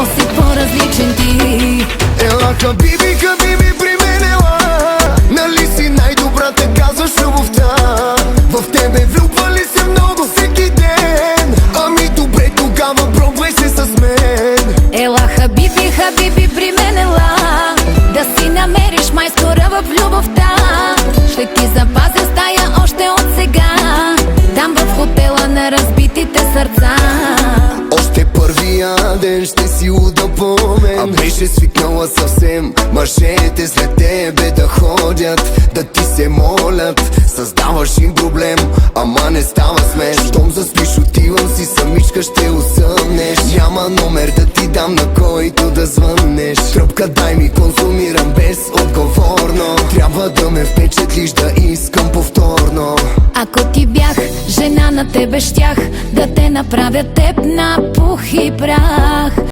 защо си по-различен ти? Ела, хабиби, хабиби, при мен ела. Нали си най-добрата, казваш любовта. В тебе влюбвали се много всеки ден. Ами добре, тогава пробвай се с мен. Ела, хабиби, хабиби, при мен ела. Да си намериш майстора в любовта. Ще ти запазя стая още от сега. Там в хотела на разбитите сърца. Още първия ден ще си луда по мен. А беше свикнала съвсем мъжете след тебе да ходят, да ти се молят. Създаваш им проблем, ама не става смеш. Щом заспиш отивам си самичка, ще усъмнеш. Няма номер да ти дам, на който да звъннеш. Тръпка дай ми, консумирам безотговорно. Трябва да ме впечатлиш, да искам повторно. Ако ти бях жена, на тебе щях да те направя теб на пух и прах.